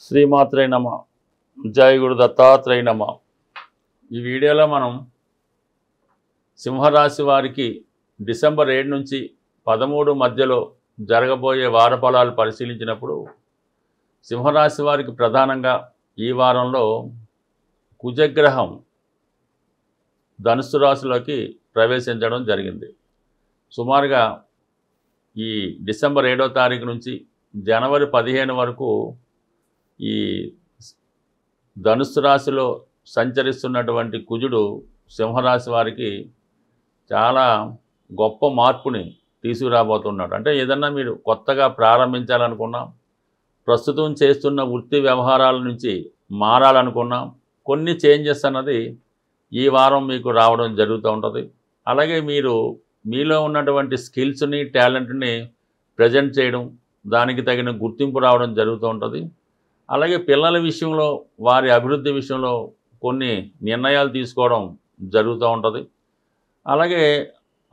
శ్రీమాత్రే నమ. జై గురు దత్తాత్రేయ నమ. ఈ వీడియోలో మనం సింహరాశి వారికి డిసెంబర్ 7 నుంచి 13 మధ్యలో జరగబోయే వార ఫలాలు పరిశీలించినప్పుడు సింహరాశి వారికి ప్రధానంగా ఈ వారంలో కుజగ్రహం ధనుస్సు రాశిలోకి ప్రవేశించడం జరిగింది. సుమారుగా ఈ డిసెంబర్ 7వ తారీఖు నుంచి జనవరి 15 వరకు ఈ ధనుస్సు రాశిలో సంచరిస్తున్నటువంటి కుజుడు సింహరాశి వారికి చాలా గొప్ప మార్పుని తీసుకురాబోతున్నాడు. అంటే ఏదన్నా మీరు కొత్తగా ప్రారంభించాలనుకున్నా, ప్రస్తుతం చేస్తున్న వృత్తి వ్యవహారాల నుంచి మారాలనుకున్నా, కొన్ని చేంజెస్ అన్నది ఈ వారం మీకు రావడం జరుగుతూ ఉంటుంది. అలాగే మీరు మీలో ఉన్నటువంటి స్కిల్స్ని, టాలెంట్ని ప్రజెంట్ చేయడం, దానికి తగిన గుర్తింపు రావడం జరుగుతూ ఉంటుంది. అలాగే పిల్లల విషయంలో, వారి అభివృద్ధి విషయంలో కొన్ని నిర్ణయాలు తీసుకోవడం జరుగుతూ ఉంటుంది. అలాగే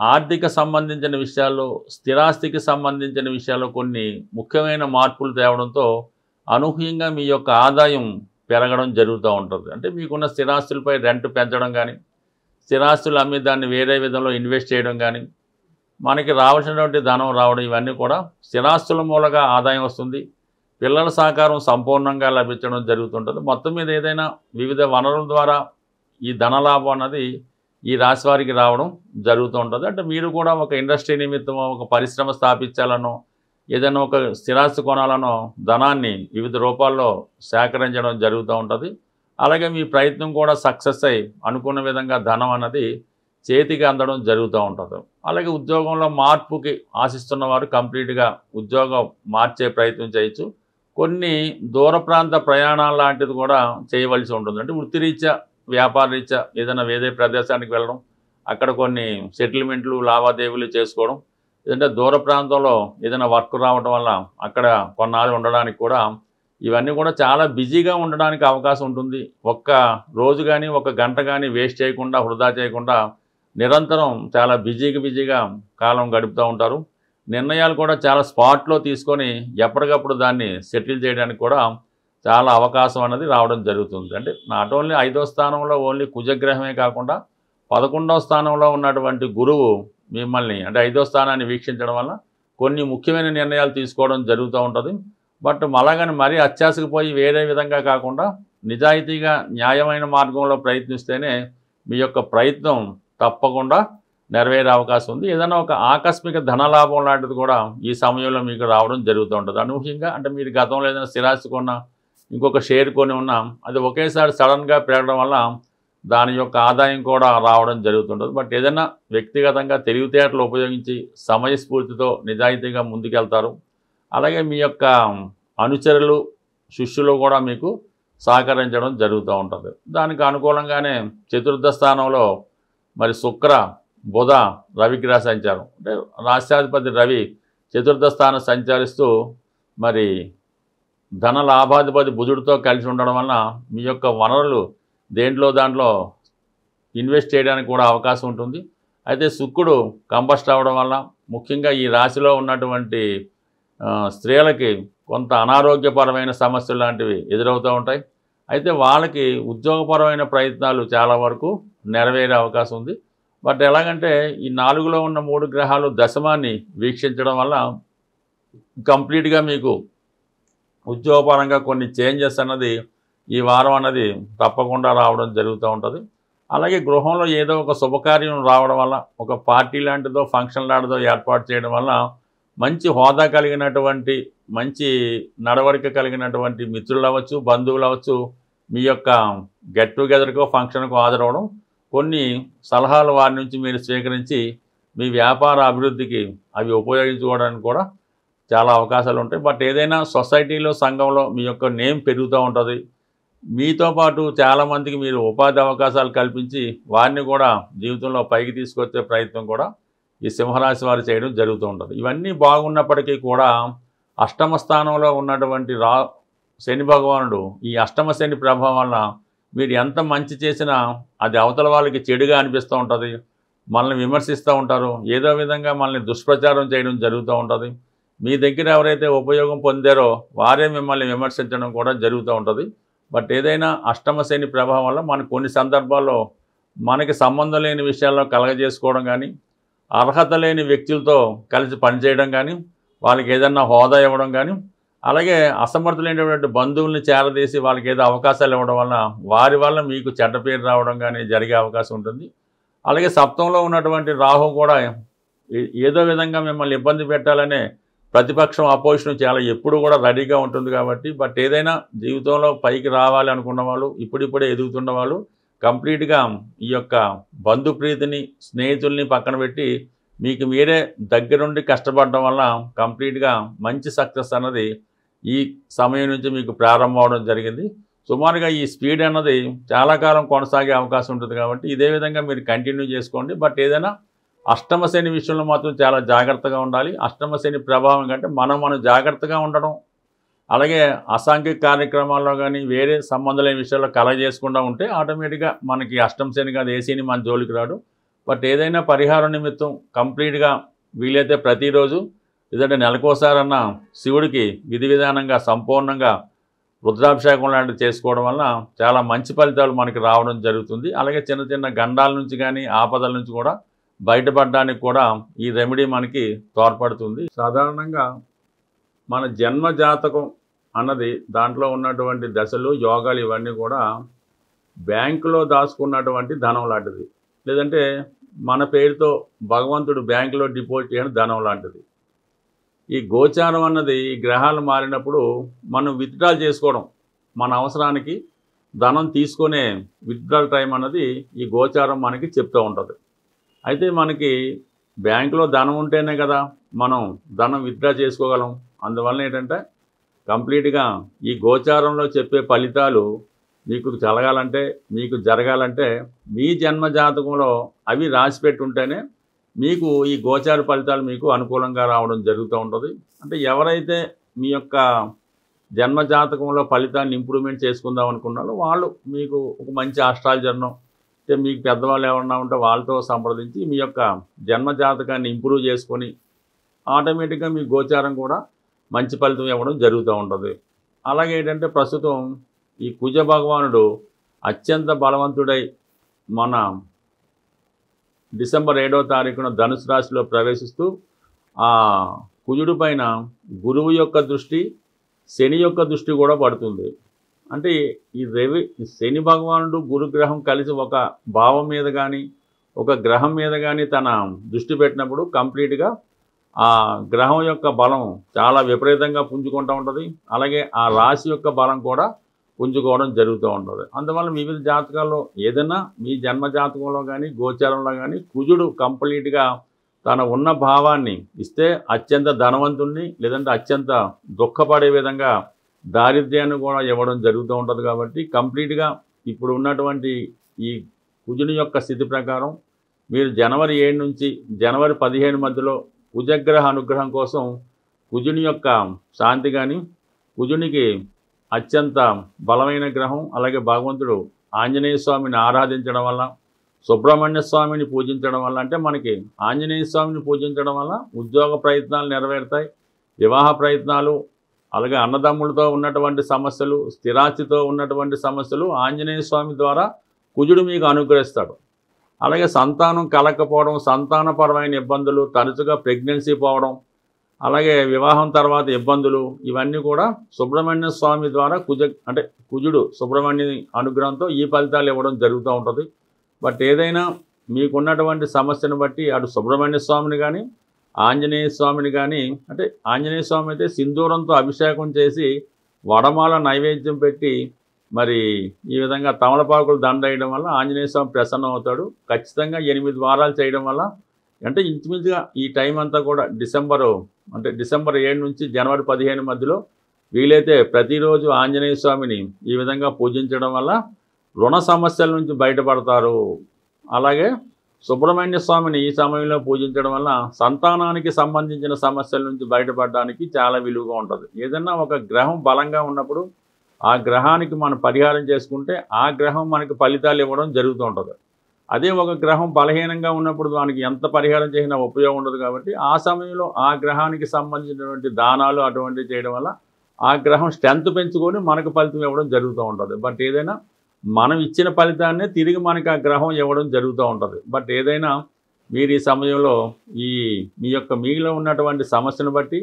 ఆర్థిక సంబంధించిన విషయాల్లో, స్థిరాస్తికి సంబంధించిన విషయాల్లో కొన్ని ముఖ్యమైన మార్పులు తేవడంతో అనూహ్యంగా మీ యొక్క ఆదాయం పెరగడం జరుగుతూ ఉంటుంది. అంటే మీకున్న స్థిరాస్తులపై రెంట్ పెంచడం కానీ, స్థిరాస్తులు అమ్మి దాన్ని వేరే విధంలో ఇన్వెస్ట్ చేయడం కానీ, మనకి రావాల్సినటువంటి ధనం రావడం, ఇవన్నీ కూడా స్థిరాస్తుల మూలంగా ఆదాయం వస్తుంది. పిల్లల సహకారం సంపూర్ణంగా లభించడం జరుగుతుంటుంది. మొత్తం మీద ఏదైనా వివిధ వనరుల ద్వారా ఈ ధనలాభం అన్నది ఈ రాశి వారికి రావడం జరుగుతూ ఉంటుంది. అంటే మీరు కూడా ఒక ఇండస్ట్రీ నిమిత్తం ఒక పరిశ్రమ స్థాపించాలనో, ఏదైనా ఒక స్థిరాస్తి కొనాలనో ధనాన్ని వివిధ రూపాల్లో సేకరించడం జరుగుతూ ఉంటుంది. అలాగే మీ ప్రయత్నం కూడా సక్సెస్ అయ్యి అనుకున్న విధంగా ధనం అన్నది చేతికి అందడం జరుగుతూ ఉంటుంది. అలాగే ఉద్యోగంలో మార్పుకి ఆశిస్తున్న వారు కంప్లీట్గా ఉద్యోగం మార్చే ప్రయత్నం చేయొచ్చు. కొన్ని దూర ప్రాంత ప్రయాణాలు లాంటిది కూడా చేయవలసి ఉంటుంది. అంటే వృత్తిరీత్యా, వ్యాపార రీత్యా ఏదైనా వేరే ప్రదేశానికి వెళ్ళడం, అక్కడ కొన్ని సెటిల్మెంట్లు, లావాదేవీలు చేసుకోవడం, ఏదంటే దూర ప్రాంతంలో ఏదైనా వర్క్ రావడం వల్ల అక్కడ కొన్నాళ్ళు ఉండడానికి కూడా, ఇవన్నీ కూడా చాలా బిజీగా ఉండడానికి అవకాశం ఉంటుంది. ఒక్క రోజు కానీ, ఒక గంట కానీ వేస్ట్ చేయకుండా, వృధా చేయకుండా నిరంతరం చాలా బిజీగా కాలం గడుపుతూ ఉంటారు. నిర్ణయాలు కూడా చాలా స్పాట్లో తీసుకొని ఎప్పటికప్పుడు దాన్ని సెటిల్ చేయడానికి కూడా చాలా అవకాశం అనేది రావడం జరుగుతుంది. అంటే నాట్ ఓన్లీ 5వ స్థానంలో ఓన్లీ కుజగ్రహమే కాకుండా 11వ స్థానంలో ఉన్నటువంటి గురువు మిమ్మల్ని, అంటే 5వ స్థానాన్ని వీక్షించడం వల్ల కొన్ని ముఖ్యమైన నిర్ణయాలు తీసుకోవడం జరుగుతూ ఉంటుంది. బట్ అలాగని మరీ అత్యాశకు పోయి వేరే విధంగా కాకుండా నిజాయితీగా న్యాయమైన మార్గంలో ప్రయత్నిస్తేనే మీ యొక్క ప్రయత్నం తప్పకుండా నెరవేరే అవకాశం ఉంది. ఏదైనా ఒక ఆకస్మిక ధనలాభం లాంటిది కూడా ఈ సమయంలో మీకు రావడం జరుగుతూ ఉంటుంది. అనూహ్యంగా, అంటే మీరు గతంలో ఏదైనా స్థిరాస్తి కొన్నా, ఇంకొక షేర్ కొని ఉన్నా, అది ఒకేసారి సడన్గా పెరగడం వల్ల దాని యొక్క ఆదాయం కూడా రావడం జరుగుతుంటుంది. బట్ ఏదైనా వ్యక్తిగతంగా తెలివితేటలు ఉపయోగించి సమయస్ఫూర్తితో నిజాయితీగా ముందుకెళ్తారు. అలాగే మీ యొక్క అనుచరులు, శిష్యులు కూడా మీకు సహకరించడం జరుగుతూ ఉంటుంది. దానికి అనుకూలంగానే చతుర్థ స్థానంలో మరి శుక్ర, బుధ, రవిగ్రహ సంచారం, అంటే రాష్ట్రాధిపతి రవి చతుర్థ స్థానం సంచరిస్తూ మరి ధన లాభాధిపతి బుధుడితో కలిసి ఉండడం వలన మీ యొక్క వనరులు దాంట్లో ఇన్వెస్ట్ చేయడానికి కూడా అవకాశం ఉంటుంది. అయితే శుక్రుడు కంబస్ట్ అవ్వడం వల్ల ముఖ్యంగా ఈ రాశిలో ఉన్నటువంటి స్త్రీలకి కొంత అనారోగ్యపరమైన సమస్యలు లాంటివి ఎదురవుతూ ఉంటాయి. అయితే వాళ్ళకి ఉద్యోగపరమైన ప్రయత్నాలు చాలా వరకు నెరవేరే అవకాశం ఉంది. బట్ ఎలాగంటే ఈ 4లో ఉన్న 3 గ్రహాలు దశమాన్ని వీక్షించడం వల్ల కంప్లీట్గా మీకు ఉద్యోగపరంగా కొన్ని చేంజెస్ అన్నది ఈ వారం అన్నది తప్పకుండా రావడం జరుగుతూ ఉంటుంది. అలాగే గృహంలో ఏదో ఒక శుభకార్యం రావడం వల్ల, ఒక పార్టీ లాంటిదో, ఫంక్షన్ లాంటిదో ఏర్పాటు చేయడం వల్ల మంచి హోదా కలిగినటువంటి, మంచి నడవడిక కలిగినటువంటి మిత్రులు అవ్వచ్చు, బంధువులు అవ్వచ్చు, మీ యొక్క గెట్ టుగెదర్కో ఫంక్షన్కో హాజరవడం, కొన్ని సలహాలు వారి నుంచి మీరు స్వీకరించి మీ వ్యాపార అభివృద్ధికి అవి ఉపయోగించుకోవడానికి కూడా చాలా అవకాశాలు ఉంటాయి. బట్ ఏదైనా సొసైటీలో, సంఘంలో మీ యొక్క నేమ్ పెరుగుతూ ఉంటుంది. మీతో పాటు చాలామందికి మీరు ఉపాధి అవకాశాలు కల్పించి వారిని కూడా జీవితంలో పైకి తీసుకొచ్చే ప్రయత్నం కూడా ఈ సింహరాశి వారు చేయడం జరుగుతూ ఉంటుంది. ఇవన్నీ బాగున్నప్పటికీ కూడా అష్టమ స్థానంలో ఉన్నటువంటి శని భగవానుడు ఈ అష్టమ శని ప్రభావం వల్ల మీరు ఎంత మంచి చేసినా అది అవతల వాళ్ళకి చెడుగా అనిపిస్తూ ఉంటుంది. మనల్ని విమర్శిస్తూ ఉంటారు, ఏదో విధంగా మనల్ని దుష్ప్రచారం చేయడం జరుగుతూ ఉంటుంది. మీ దగ్గర ఎవరైతే ఉపయోగం పొందారో వారే మిమ్మల్ని విమర్శించడం కూడా జరుగుతూ ఉంటుంది. బట్ ఏదైనా అష్టమ శని ప్రభావం వల్ల మనకు కొన్ని సందర్భాల్లో మనకి సంబంధం లేని విషయాల్లో కలగజేసుకోవడం కానీ, అర్హత లేని వ్యక్తులతో కలిసి పనిచేయడం కానీ, వాళ్ళకి ఏదన్నా హోదా ఇవ్వడం కానీ, అలాగే అసమర్థులైనటువంటి బంధువుల్ని చేరదీసి వాళ్ళకి ఏదో అవకాశాలు ఇవ్వడం వలన వారి వల్ల మీకు చెడ్డ పేరు రావడం కానీ జరిగే అవకాశం ఉంటుంది. అలాగే సప్తంలో ఉన్నటువంటి రాహు కూడా ఏదో విధంగా మిమ్మల్ని ఇబ్బంది పెట్టాలనే ప్రతిపక్షం అపోజిషన్ చాలా ఎప్పుడు కూడా రెడీగా ఉంటుంది కాబట్టి, బట్ ఏదైనా జీవితంలో పైకి రావాలి అనుకున్న వాళ్ళు, ఇప్పుడిప్పుడే ఎదుగుతున్న వాళ్ళు కంప్లీట్గా ఈ యొక్క బంధుప్రీతిని, స్నేహితుల్ని పక్కన పెట్టి మీకు మీరే దగ్గరుండి కష్టపడడం వల్ల కంప్లీట్గా మంచి సక్సెస్ అన్నది ఈ సమయం నుంచి మీకు ప్రారంభం అవడం జరిగింది. సుమారుగా ఈ స్పీడ్ అన్నది చాలా కాలం కొనసాగే అవకాశం ఉంటుంది కాబట్టి ఇదే విధంగా మీరు కంటిన్యూ చేసుకోండి. బట్ ఏదైనా అష్టమ శని విషయంలో మాత్రం చాలా జాగ్రత్తగా ఉండాలి. అష్టమ శని ప్రభావం కంటే మనం జాగ్రత్తగా ఉండడం, అలాగే అసాంఘిక కార్యక్రమాల్లో కానీ వేరే సంబంధం లేని విషయాల్లో కలగజేసుకుండా ఉంటే ఆటోమేటిక్గా మనకి అష్టమ శని కాదు ఏ శని మన జోలికి రాడు. బట్ ఏదైనా పరిహారం నిమిత్తం కంప్లీట్గా వీలైతే ప్రతిరోజు లేదంటే నెలకోసారన్నా శివుడికి విధి విధానంగా సంపూర్ణంగా రుద్రాభిషేకం లాంటివి చేసుకోవడం వల్ల చాలా మంచి ఫలితాలు మనకి రావడం జరుగుతుంది. అలాగే చిన్న చిన్న గండాల నుంచి కానీ ఆపదల నుంచి కూడా బయటపడడానికి కూడా ఈ రెమెడీ మనకి తోడ్పడుతుంది. సాధారణంగా మన జన్మ జాతకం అన్నది దాంట్లో ఉన్నటువంటి దశలు, యోగాలు ఇవన్నీ కూడా బ్యాంకులో దాచుకున్నటువంటి ధనం లాంటిది, లేదంటే మన పేరుతో భగవంతుడు బ్యాంకులో డిపాజిట్ చేయడం ధనం లాంటిది. ఈ గోచారం అన్నది ఈ గ్రహాలు మారినప్పుడు మనం విత్డ్రాల్ చేసుకోవడం, మన అవసరానికి ధనం తీసుకునే విత్డ్రాల్ టైం అన్నది ఈ గోచారం మనకి చెప్తూ ఉంటుంది. అయితే మనకి బ్యాంకులో ధనం ఉంటేనే కదా మనం ధనం విత్డ్రా చేసుకోగలం. అందువల్ల ఏంటంటే కంప్లీట్గా ఈ గోచారంలో చెప్పే ఫలితాలు మీకు కలగాలంటే, మీకు జరగాలంటే మీ జన్మ జాతకంలో అవి రాసిపెట్టి ఉంటేనే మీకు ఈ గోచార ఫలితాలు మీకు అనుకూలంగా రావడం జరుగుతూ ఉంటుంది. అంటే ఎవరైతే మీ యొక్క జన్మ జాతకంలో ఫలితాన్ని ఇంప్రూవ్మెంట్ చేసుకుందాం అనుకున్నారో వాళ్ళు మీకు ఒక మంచి ఆస్ట్రాలజర్ను, అంటే మీకు పెద్దవాళ్ళు ఎవరన్నా ఉంటే వాళ్ళతో సంప్రదించి మీ యొక్క జన్మ జాతకాన్ని ఇంప్రూవ్ చేసుకొని ఆటోమేటిక్గా మీ గోచారం కూడా మంచి ఫలితం ఇవ్వడం జరుగుతూ ఉంటుంది. అలాగే ఏంటంటే ప్రస్తుతం ఈ కుజ భగవానుడు అత్యంత బలవంతుడై మన డిసెంబర్ 7వ తారీఖున ధనుసు రాశిలో ప్రవేశిస్తూ ఆ కుజుడి పైన గురువు యొక్క దృష్టి, శని యొక్క దృష్టి కూడా పడుతుంది. అంటే ఈ శని భగవానుడు గురుగ్రహం కలిసి ఒక భావం మీద కానీ ఒక గ్రహం మీద కానీ తన దృష్టి పెట్టినప్పుడు కంప్లీట్గా ఆ గ్రహం యొక్క బలం చాలా విపరీతంగా పుంజుకుంటూ ఉంటుంది. అలాగే ఆ రాశి యొక్క బలం కూడా పుంజుకోవడం జరుగుతూ ఉంటుంది. అందువల్ల వివిధ జాతకాల్లో ఏదైనా మీ జన్మ జాతకంలో కానీ గోచారంలో కానీ కుజుడు కంప్లీట్గా తన ఉన్న భావాన్ని ఇస్తే అత్యంత ధనవంతుణ్ణి, లేదంటే అత్యంత దుఃఖపడే విధంగా దారిద్ర్యాన్ని కూడా ఇవ్వడం జరుగుతూ ఉంటుంది. కాబట్టి కంప్లీట్గా ఇప్పుడు ఉన్నటువంటి ఈ కుజుని యొక్క స్థితి ప్రకారం మీరు జనవరి 7 నుంచి జనవరి 15 మధ్యలో కుజగ్రహ అనుగ్రహం కోసం కుజుని యొక్క శాంతి కానీ, కుజునికి అత్యంత బలమైన గ్రహం, అలాగే భగవంతుడు ఆంజనేయ స్వామిని ఆరాధించడం వల్ల, సుబ్రహ్మణ్య స్వామిని పూజించడం వల్ల, అంటే మనకి ఆంజనేయ స్వామిని పూజించడం వల్ల ఉద్యోగ ప్రయత్నాలు నెరవేరుతాయి, వివాహ ప్రయత్నాలు, అలాగే అన్నదమ్ములతో ఉన్నటువంటి సమస్యలు, స్థిరాస్తితో ఉన్నటువంటి సమస్యలు ఆంజనేయ స్వామి ద్వారా కుజుడు మీకు అనుగ్రహిస్తాడు. అలాగే సంతానం కలగకపోవడం, సంతానపరమైన ఇబ్బందులు, తరచుగా ప్రెగ్నెన్సీ పోవడం, అలాగే వివాహం తర్వాత ఇబ్బందులు, ఇవన్నీ కూడా సుబ్రహ్మణ్య స్వామి ద్వారా కుజుడు సుబ్రహ్మణ్య అనుగ్రహంతో ఈ ఫలితాలు ఇవ్వడం జరుగుతూ ఉంటుంది. బట్ ఏదైనా మీకున్నటువంటి సమస్యను బట్టి అటు సుబ్రహ్మణ్య స్వామిని కానీ ఆంజనేయ స్వామిని కానీ, అంటే ఆంజనేయ స్వామి అయితే సింధూరంతో అభిషేకం చేసి వడమాల నైవేద్యం పెట్టి మరి ఈ విధంగా తమలపాకులు దండ వేయడం వల్ల ఆంజనేయ స్వామి ప్రసన్నం అవుతాడు. ఖచ్చితంగా 8 వారాలు చేయడం వల్ల, అంటే ఇంచుమించుగా ఈ టైం అంతా కూడా డిసెంబర్ 7 నుంచి జనవరి 15 మధ్యలో వీలైతే ప్రతిరోజు ఆంజనేయ స్వామిని ఈ విధంగా పూజించడం వల్ల రుణ సమస్యల నుంచి బయటపడతారు. అలాగే సుబ్రహ్మణ్య స్వామిని ఈ సమయంలో పూజించడం వల్ల సంతానానికి సంబంధించిన సమస్యల నుంచి బయటపడడానికి చాలా విలువగా ఉంటుంది. ఏదన్నా ఒక గ్రహం బలంగా ఉన్నప్పుడు ఆ గ్రహానికి మనం పరిహారం చేసుకుంటే ఆ గ్రహం మనకి ఫలితాలు ఇవ్వడం జరుగుతూ ఉంటుంది. అదే ఒక గ్రహం బలహీనంగా ఉన్నప్పుడు దానికి ఎంత పరిహారం చేసినా ఉపయోగం ఉండదు కాబట్టి ఆ సమయంలో ఆ గ్రహానికి సంబంధించినటువంటి దానాలు అటువంటివి చేయడం వల్ల ఆ గ్రహం స్ట్రెంత్ పెంచుకొని మనకు ఫలితం ఇవ్వడం జరుగుతూ ఉంటుంది. బట్ ఏదైనా మనం ఇచ్చిన ఫలితాన్నే తిరిగి మనకి ఆ గ్రహం ఇవ్వడం జరుగుతూ ఉంటుంది. బట్ ఏదైనా మీరు ఈ సమయంలో ఈ మీలో ఉన్నటువంటి సమస్యను బట్టి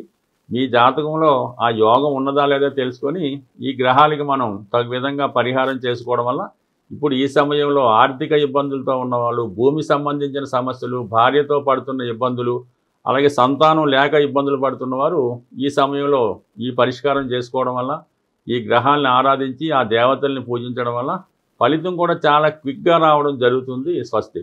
మీ జాతకంలో ఆ యోగం ఉన్నదా లేదా తెలుసుకొని ఈ గ్రహాలకి మనం తగు విధంగా పరిహారం చేసుకోవడం వల్ల ఇప్పుడు ఈ సమయంలో ఆర్థిక ఇబ్బందులతో ఉన్నవాళ్ళు, భూమి సంబంధించిన సమస్యలు, భార్యతో పడుతున్న ఇబ్బందులు, అలాగే సంతానం లేక ఇబ్బందులు పడుతున్నవారు ఈ సమయంలో ఈ పరిష్కారం చేసుకోవడం వల్ల, ఈ గ్రహాలను ఆరాధించి ఆ దేవతల్ని పూజించడం వల్ల ఫలితం కూడా చాలా క్విక్గా రావడం జరుగుతుంది. స్వస్తి.